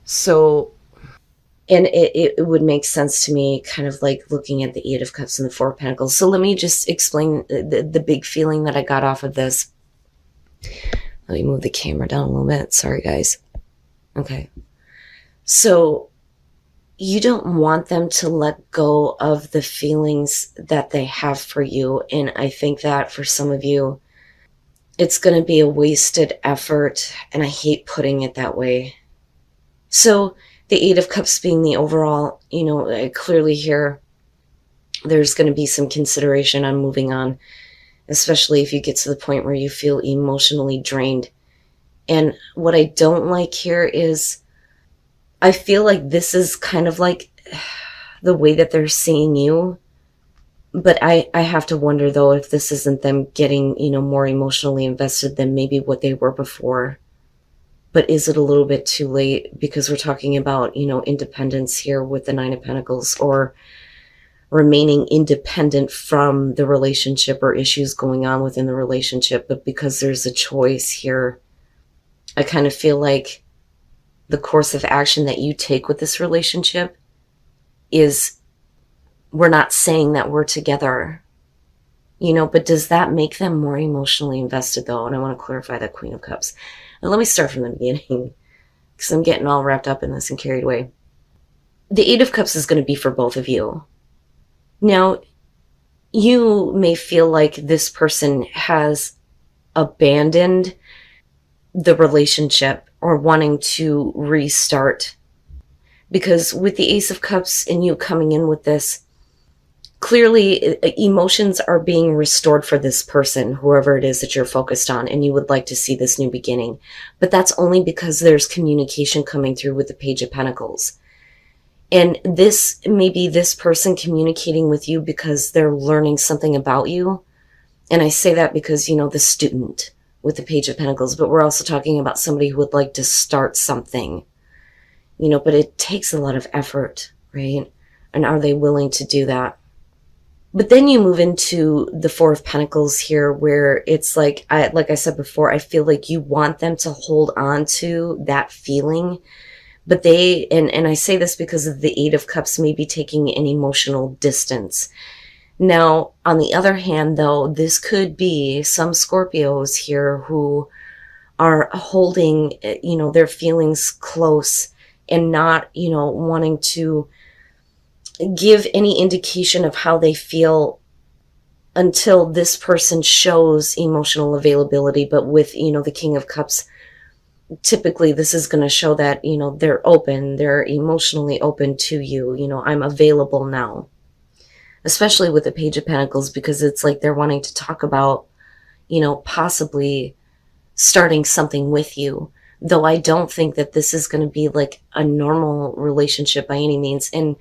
So, and it would make sense to me, kind of like looking at the Eight of Cups and the Four of Pentacles. So let me just explain the big feeling that I got off of this. Let me move the camera down a little bit. Sorry, guys. Okay. So you don't want them to let go of the feelings that they have for you. And I think that for some of you, it's going to be a wasted effort. And I hate putting it that way. So the Eight of Cups being the overall, I clearly here, there's going to be some consideration on moving on, especially if you get to the point where you feel emotionally drained. And what I don't like here is, I feel like this is kind of like the way that they're seeing you. But I have to wonder, though, if this isn't them getting, more emotionally invested than maybe what they were before. But is it a little bit too late? Because we're talking about, independence here with the Nine of Pentacles, or remaining independent from the relationship or issues going on within the relationship. But because there's a choice here, I kind of feel like the course of action that you take with this relationship is, we're not saying that we're together, but does that make them more emotionally invested, though? And I want to clarify that Queen of Cups. And let me start from the beginning, because I'm getting all wrapped up in this and carried away. The Eight of Cups is going to be for both of you. Now, you may feel like this person has abandoned the relationship or wanting to restart. Because with the Ace of Cups and you coming in with this, clearly emotions are being restored for this person, whoever it is that you're focused on, and you would like to see this new beginning. But that's only because there's communication coming through with the Page of Pentacles. And this may be this person communicating with you because they're learning something about you. And I say that because, the student with the Page of Pentacles, but we're also talking about somebody who would like to start something, but it takes a lot of effort, right? And are they willing to do that? But then you move into the Four of Pentacles here, where it's like I said before, I feel like you want them to hold on to that feeling. But they, and I say this because of the Eight of Cups, may be taking an emotional distance. Now, on the other hand, though, this could be some Scorpios here who are holding, their feelings close and not, wanting to give any indication of how they feel until this person shows emotional availability. But with, the King of Cups, typically this is going to show that, they're open, they're emotionally open to you. I'm available now. Especially with the Page of Pentacles, because it's like they're wanting to talk about, possibly starting something with you. Though I don't think that this is going to be like a normal relationship by any means. And,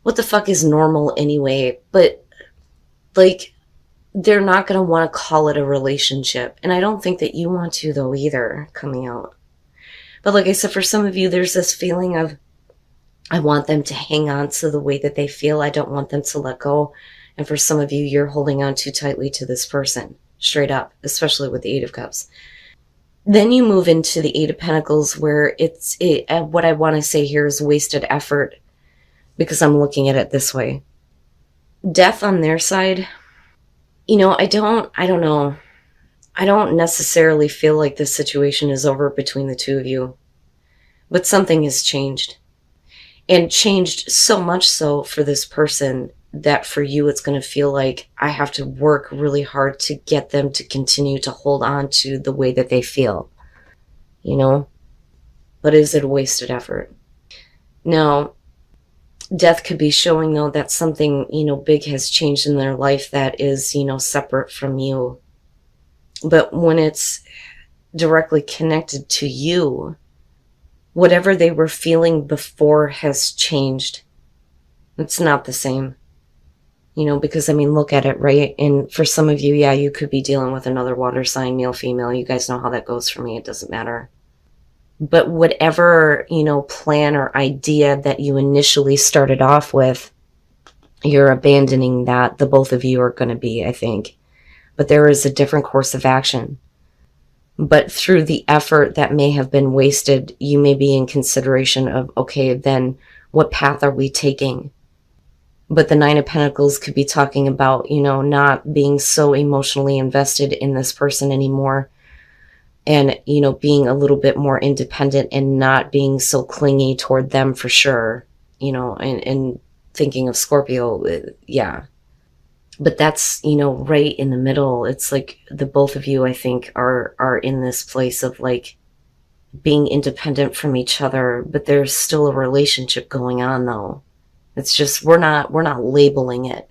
what the fuck is normal anyway? But, like, they're not going to want to call it a relationship. And I don't think that you want to, though, either, coming out. But like I said, for some of you, there's this feeling of, I want them to hang on to the way that they feel. I don't want them to let go. And for some of you, you're holding on too tightly to this person, straight up, especially with the Eight of Cups. Then you move into the Eight of Pentacles, where what I want to say here is wasted effort, because I'm looking at it this way. Death on their side, I don't know. I don't necessarily feel like this situation is over between the two of you, but something has changed. And changed so much so for this person that for you it's going to feel like I have to work really hard to get them to continue to hold on to the way that they feel. But is it a wasted effort? Now, death could be showing, though, that something, big has changed in their life that is, separate from you. But when it's directly connected to you, whatever they were feeling before has changed. It's not the same. Because, look at it, right? And for some of you, yeah, you could be dealing with another water sign, male, female. You guys know how that goes for me. It doesn't matter. But whatever, plan or idea that you initially started off with, you're abandoning that. The both of you are going to be, I think. But there is a different course of action. But through the effort that may have been wasted, you may be in consideration of, okay, then what path are we taking? But the Nine of Pentacles could be talking about, not being so emotionally invested in this person anymore, and, being a little bit more independent and not being so clingy toward them for sure, and thinking of Scorpio, yeah. But that's, right in the middle. It's like the both of you, I think, are in this place of like being independent from each other, but there's still a relationship going on though. It's just we're not labeling it.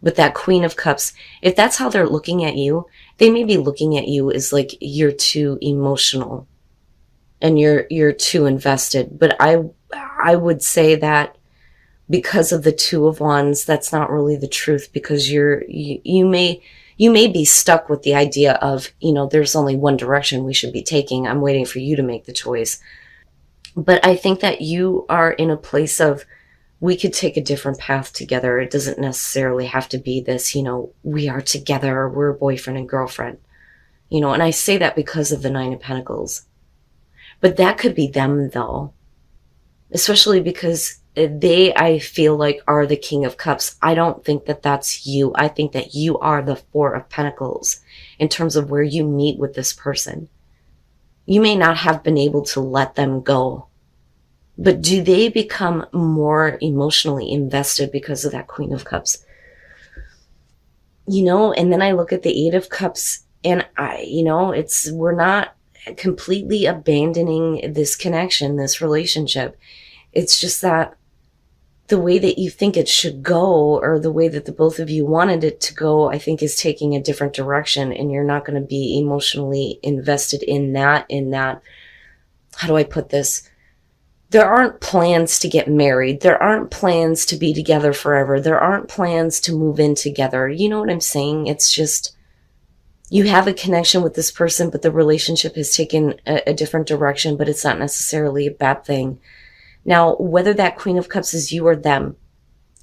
But that Queen of Cups, if that's how they're looking at you, they may be looking at you as like you're too emotional and you're too invested. But I would say that because of the Two of Wands, that's not really the truth, because you may be stuck with the idea of, there's only one direction we should be taking. I'm waiting for you to make the choice. But I think that you are in a place of, we could take a different path together. It doesn't necessarily have to be this, we are together, we're boyfriend and girlfriend, and I say that because of the Nine of Pentacles. But that could be them though, especially because they, I feel like, are the King of Cups. I don't think that that's you. I think that you are the Four of Pentacles in terms of where you meet with this person. You may not have been able to let them go, but do they become more emotionally invested because of that Queen of Cups? And then I look at the Eight of Cups and we're not completely abandoning this connection, this relationship. It's just that the way that you think it should go, or the way that the both of you wanted it to go, I think is taking a different direction, and you're not going to be emotionally invested in that, how do I put this? There aren't plans to get married. There aren't plans to be together forever. There aren't plans to move in together. You know what I'm saying? It's just, you have a connection with this person, but the relationship has taken a different direction, but it's not necessarily a bad thing. Now, whether that Queen of Cups is you or them,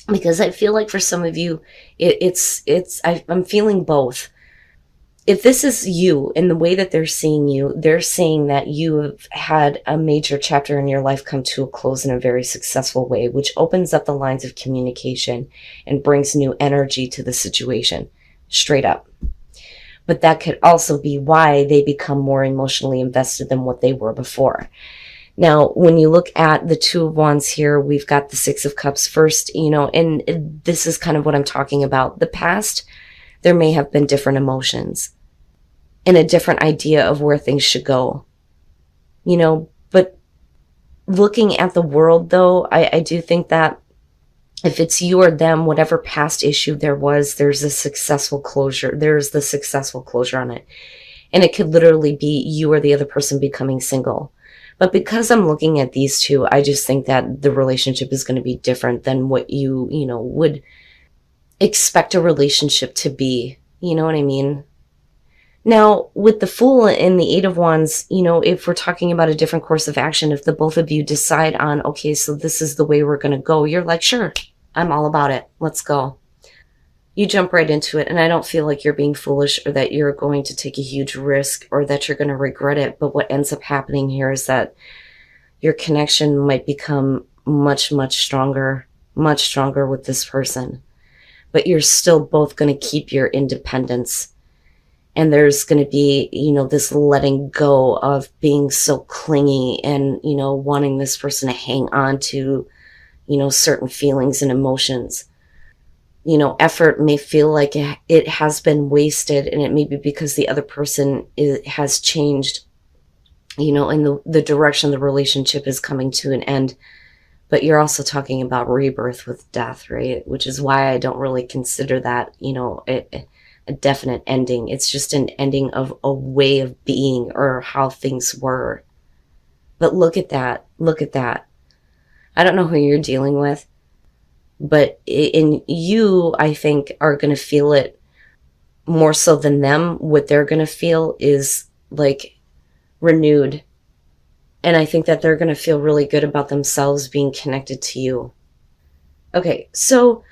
because I feel like for some of you, I'm feeling both. If this is you and the way that they're seeing you, they're saying that you have had a major chapter in your life come to a close in a very successful way, which opens up the lines of communication and brings new energy to the situation, straight up. But that could also be why they become more emotionally invested than what they were before. Now, when you look at the Two of Wands here, we've got the Six of Cups first, and this is kind of what I'm talking about. The past, there may have been different emotions and a different idea of where things should go, but looking at the world though, I do think that if it's you or them, whatever past issue there was, there's a successful closure. There's the successful closure on it. And it could literally be you or the other person becoming single. But because I'm looking at these two, I just think that the relationship is going to be different than what you would expect a relationship to be. You know what I mean? Now, with the Fool and the Eight of Wands, if we're talking about a different course of action, if the both of you decide on, okay, so this is the way we're going to go, you're like, sure, I'm all about it. Let's go. You jump right into it, and I don't feel like you're being foolish or that you're going to take a huge risk or that you're going to regret it. But what ends up happening here is that your connection might become much, much stronger with this person. But you're still both going to keep your independence. And there's going to be, this letting go of being so clingy and, wanting this person to hang on to, certain feelings and emotions. Effort may feel like it has been wasted, and it may be because the other person has changed, and the direction the relationship is coming to an end. But you're also talking about rebirth with death, right? Which is why I don't really consider that, a definite ending. It's just an ending of a way of being or how things were. But look at that. Look at that. I don't know who you're dealing with, but in you, I think, are going to feel it more so than them. What they're going to feel is like renewed. And I think that they're going to feel really good about themselves being connected to you. Okay, so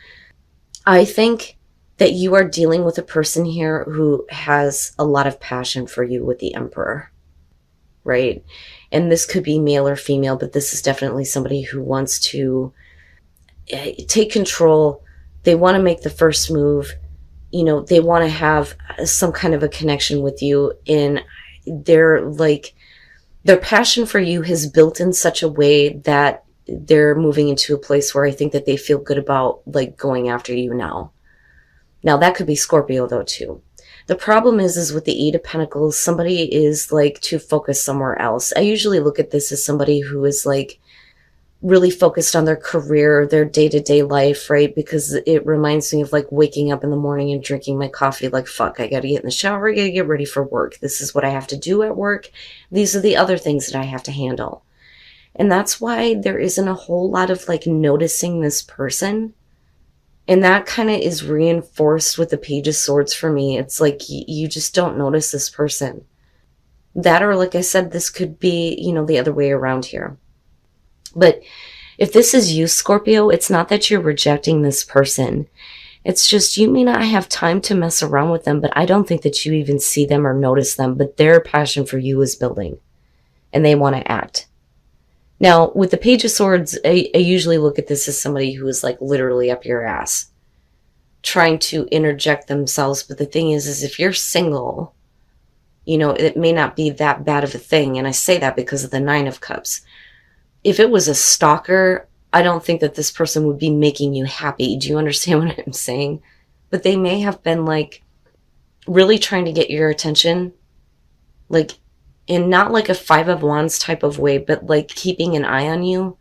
I think that you are dealing with a person here who has a lot of passion for you with the Emperor, right? And this could be male or female, but this is definitely somebody who wants to take control. They want to make the first move. You know, they want to have some kind of a connection with you. And they're like, their passion for you has built in such a way that they're moving into a place where I think that they feel good about like going after you now. Now that could be Scorpio though too. The problem is with the Eight of Pentacles, somebody is like too focused somewhere else. I usually look at this as somebody who is like really focused on their career, their day-to-day life, right? Because it reminds me of like waking up in the morning and drinking my coffee like, fuck, I gotta get in the shower, I gotta get ready for work. This is what I have to do at work. These are the other things that I have to handle. And that's why there isn't a whole lot of like noticing this person. And that kind of is reinforced with the Page of Swords for me. It's like you just don't notice this person. That, or like I said, this could be, you know, the other way around here. But if this is you, Scorpio, it's not that you're rejecting this person. It's just you may not have time to mess around with them, but I don't think that you even see them or notice them. But their passion for you is building, and they want to act. Now, with the Page of Swords, I usually look at this as somebody who is like literally up your ass, trying to interject themselves. But the thing is if you're single, you know, it may not be that bad of a thing. And I say that because of the Nine of Cups. If it was a stalker, I don't think that this person would be making you happy. Do you understand what I'm saying? But they may have been like really trying to get your attention, like in not like a Five of Wands type of way, but like keeping an eye on you,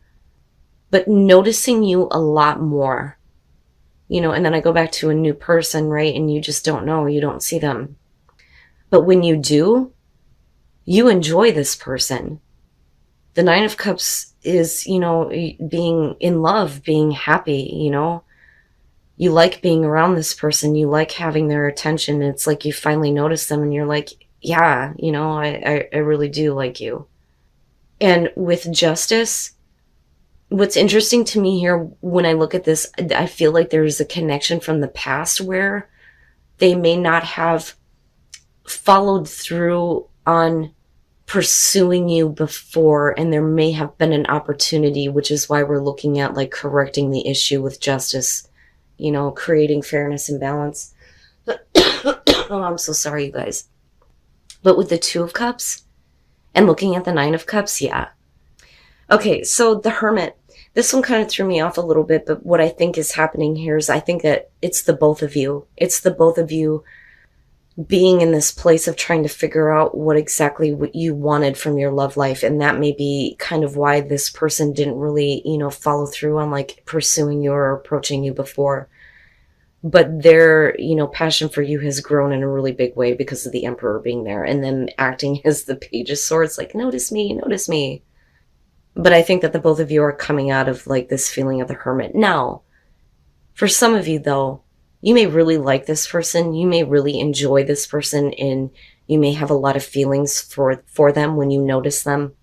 but noticing you a lot more, you know. And then I go back to a new person, right? And you just don't know, you don't see them. But when you do, you enjoy this person. The Nine of Cups is, you know, being in love, being happy, you know. You like being around this person. You like having their attention. It's like you finally notice them and you're like, yeah, you know, I really do like you. And with Justice, what's interesting to me here when I look at this, I feel like there's a connection from the past where they may not have followed through on pursuing you before, and there may have been an opportunity, which is why we're looking at like correcting the issue with Justice, you know, creating fairness and balance. Oh, I'm so sorry, you guys. But with the Two of Cups and looking at the Nine of Cups, yeah. Okay, so the Hermit, this one kind of threw me off a little bit, but what I think is happening here is I think that it's the both of you. It's the both of you being in this place of trying to figure out what exactly what you wanted from your love life. And that may be kind of why this person didn't really, you know, follow through on like pursuing you or approaching you before. But their, you know, passion for you has grown in a really big way because of the Emperor being there and then acting as the Page of Swords, like, notice me, notice me. But I think that the both of you are coming out of like this feeling of the Hermit. Now, for some of you though, you may really like this person. You may really enjoy this person, and you may have a lot of feelings for them when you notice them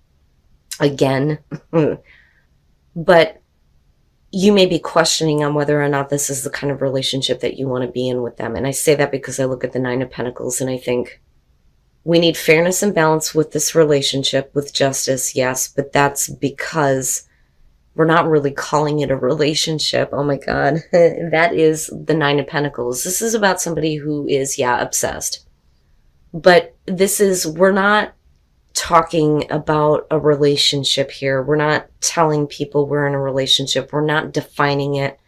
again. But you may be questioning on whether or not this is the kind of relationship that you want to be in with them. And I say that because I look at the Nine of Pentacles and I think we need fairness and balance with this relationship, with Justice, yes, but that's because we're not really calling it a relationship. Oh my God. That is the Nine of Pentacles. This is about somebody who is, yeah, obsessed. But this is, we're not talking about a relationship here. We're not telling people we're in a relationship. We're not defining it.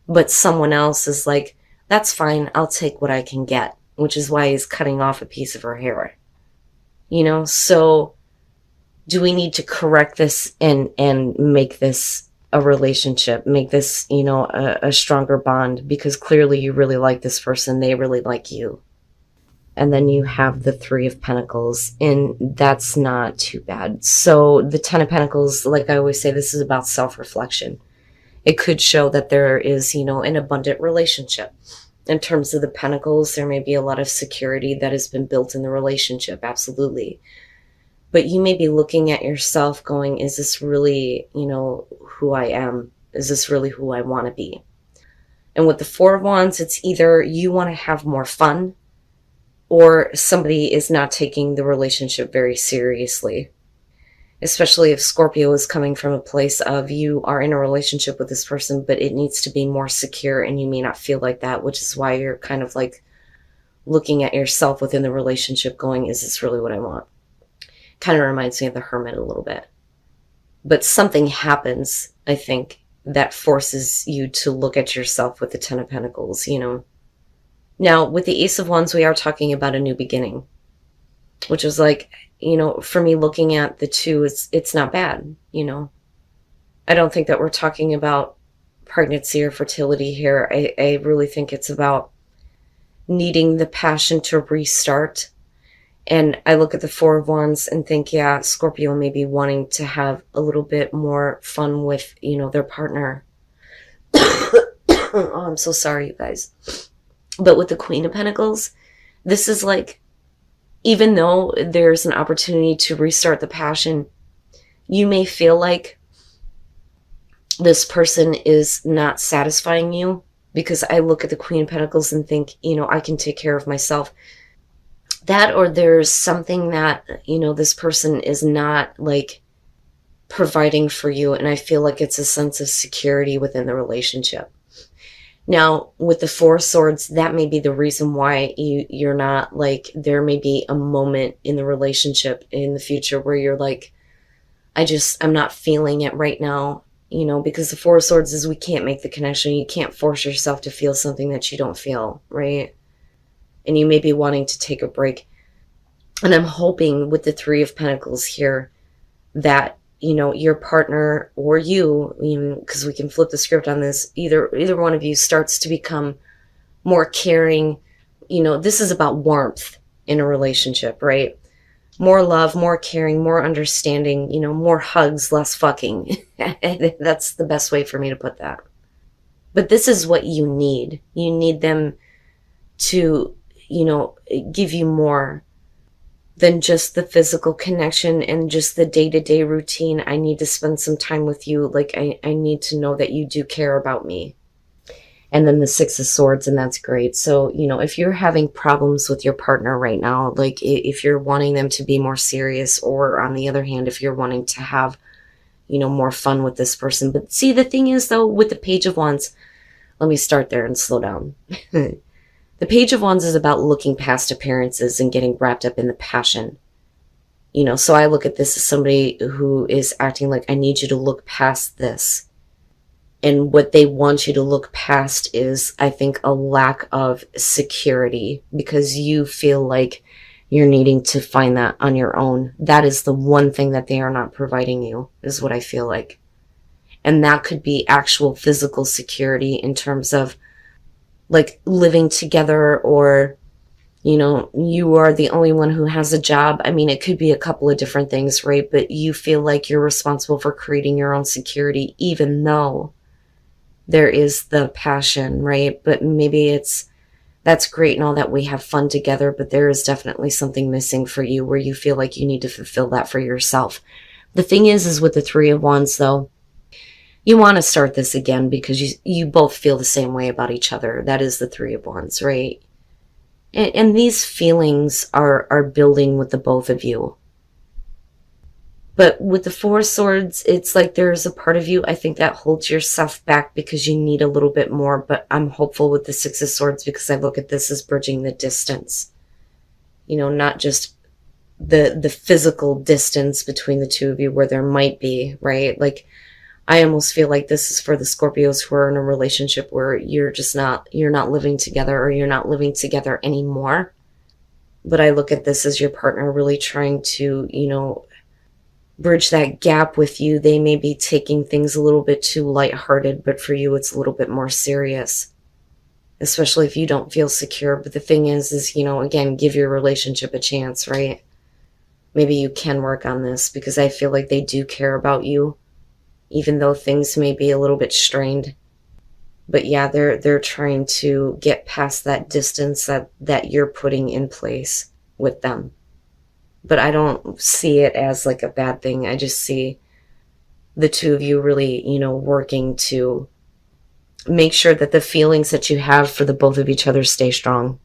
But someone else is like, that's fine. I'll take what I can get, which is why he's cutting off a piece of her hair. You know, so do we need to correct this and make this a relationship, make this, you know, a stronger bond? Because clearly you really like this person. They really like you. And then you have the Three of Pentacles, and that's not too bad. So the Ten of Pentacles, like I always say, this is about self-reflection. It could show that there is, you know, an abundant relationship. In terms of the Pentacles, there may be a lot of security that has been built in the relationship, absolutely. But you may be looking at yourself going, is this really, you know, who I am? Is this really who I want to be? And with the Four of Wands, it's either you want to have more fun or somebody is not taking the relationship very seriously. Especially if Scorpio is coming from a place of you are in a relationship with this person, but it needs to be more secure and you may not feel like that, which is why you're kind of like looking at yourself within the relationship going, is this really what I want? Kind of reminds me of the Hermit a little bit. But something happens, I think, that forces you to look at yourself with the Ten of Pentacles, you know. Now, with the Ace of Wands, we are talking about a new beginning, which is like, you know, for me looking at the two, it's not bad, you know. I don't think that we're talking about pregnancy or fertility here. I really think it's about needing the passion to restart. And I look at the Four of Wands and think, yeah, Scorpio may be wanting to have a little bit more fun with, you know, their partner. Oh, I'm so sorry, you guys. But with the Queen of Pentacles, this is like, even though there's an opportunity to restart the passion, you may feel like this person is not satisfying you, because I look at the Queen of Pentacles and think, you know, I can take care of myself. That, or there's something that, you know, this person is not like providing for you, and I feel like it's a sense of security within the relationship. Now, with the Four of Swords, that may be the reason why you're not like, there may be a moment in the relationship in the future where you're like, I'm not feeling it right now, you know, because the Four of Swords is we can't make the connection. You can't force yourself to feel something that you don't feel, right? And you may be wanting to take a break. And I'm hoping with the Three of Pentacles here that, you know, your partner or you, because we can flip the script on this, either one of you starts to become more caring. You know, this is about warmth in a relationship, right? More love, more caring, more understanding, you know, more hugs, less fucking. That's the best way for me to put that. But this is what you need. You need them to, you know, give you more than just the physical connection and just the day-to-day routine. I need to spend some time with you. Like, I need to know that you do care about me. And then the Six of Swords, and that's great. So, you know, if you're having problems with your partner right now, like if you're wanting them to be more serious, or on the other hand, if you're wanting to have, you know, more fun with this person. But see, the thing is though, with the Page of Wands, let me start there and slow down. The Page of Wands is about looking past appearances and getting wrapped up in the passion. You know, so I look at this as somebody who is acting like, I need you to look past this. And what they want you to look past is, I think, a lack of security, because you feel like you're needing to find that on your own. That is the one thing that they are not providing you, is what I feel like. And that could be actual physical security in terms of like living together, or, you know, you are the only one who has a job. I mean, it could be a couple of different things, right? But you feel like you're responsible for creating your own security, even though there is the passion, right? But maybe that's great and all that we have fun together, but there is definitely something missing for you where you feel like you need to fulfill that for yourself. The thing is with the Three of Wands though, you want to start this again because you both feel the same way about each other. That is the Three of Wands, right? And these feelings are building with the both of you. But with the Four of Swords, it's like there's a part of you, I think, that holds yourself back because you need a little bit more. But I'm hopeful with the Six of Swords because I look at this as bridging the distance. You know, not just the physical distance between the two of you where there might be, right? Like, I almost feel like this is for the Scorpios who are in a relationship where you're not living together, or you're not living together anymore. But I look at this as your partner really trying to, you know, bridge that gap with you. They may be taking things a little bit too lighthearted, but for you, it's a little bit more serious, especially if you don't feel secure. But the thing is, you know, again, give your relationship a chance, right? Maybe you can work on this because I feel like they do care about you, even though things may be a little bit strained. But yeah, they're trying to get past that distance that you're putting in place with them. But I don't see it as like a bad thing. I just see the two of you really, you know, working to make sure that the feelings that you have for the both of each other stay strong.